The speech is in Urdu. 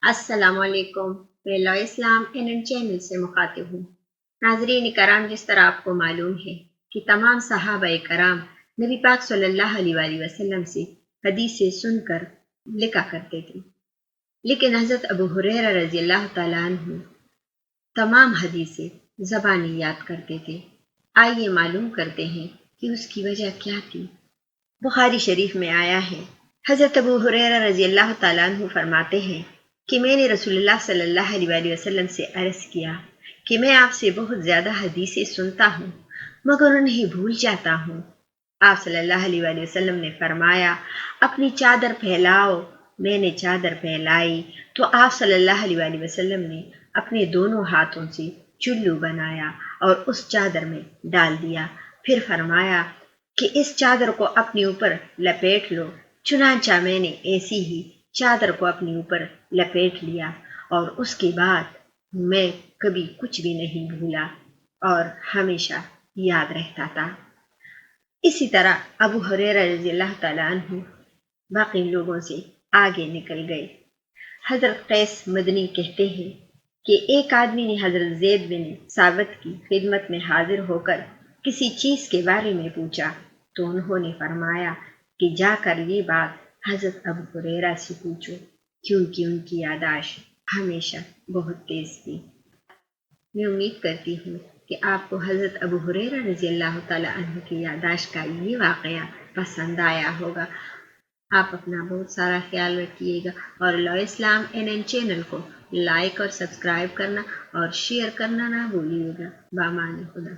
السلام علیکم، میں لو اسلام این چینل سے مخاطب ہوں۔ ناظرین کرام، جس طرح آپ کو معلوم ہے کہ تمام صحابہ کرام نبی پاک صلی اللہ علیہ وآلہ وسلم سے حدیثیں سن کر لکھا کرتے تھے، لیکن حضرت ابو ہریرہ رضی اللہ تعالیٰ عنہ تمام حدیثیں زبانی یاد کرتے تھے۔ آئیے معلوم کرتے ہیں کہ اس کی وجہ کیا تھی۔ بخاری شریف میں آیا ہے، حضرت ابو ہریرہ رضی اللہ تعالیٰ عنہ فرماتے ہیں کہ میں نے رسول اللہ صلی اللہ علیہ وآلہ وسلم سے عرض کیا کہ میں آپ سے بہت زیادہ حدیثیں سنتا ہوں مگر انہیں بھول جاتا ہوں۔ آپ صلی اللہ علیہ وآلہ وسلم نے فرمایا، اپنی چادر پھیلاؤ۔ میں نے چادر پھیلائی تو آپ صلی اللہ علیہ وآلہ وسلم نے اپنے دونوں ہاتھوں سے چلو بنایا اور اس چادر میں ڈال دیا، پھر فرمایا کہ اس چادر کو اپنے اوپر لپیٹ لو۔ چنانچہ میں نے ایسی ہی چادر کو اپنے اوپر لپیٹ لیا اور اس کے بعد میں کبھی کچھ بھی نہیں بھولا اور ہمیشہ یاد رہتا تھا۔ اسی طرح ابو ہریرہ رضی اللہ تعالیٰ عنہ باقی لوگوں سے آگے نکل گئے۔ حضرت قیس مدنی کہتے ہیں کہ ایک آدمی نے حضرت زید بن ثابت کی خدمت میں حاضر ہو کر کسی چیز کے بارے میں پوچھا تو انہوں نے فرمایا کہ جا کر یہ بات حضرت ابو ہریرہ سے پوچھو، کیونکہ ان کی یادداشت ہمیشہ بہت تیز تھی۔ میں امید کرتی ہوں کہ آپ کو حضرت ابو ہریرہ رضی اللہ تعالیٰ عنہ کی یادداشت کا یہ واقعہ پسند آیا ہوگا۔ آپ اپنا بہت سارا خیال رکھیے گا اور لو اسلام این چینل کو لائک اور سبسکرائب کرنا اور شیئر کرنا نہ بھولیے گا۔ بامان خدا۔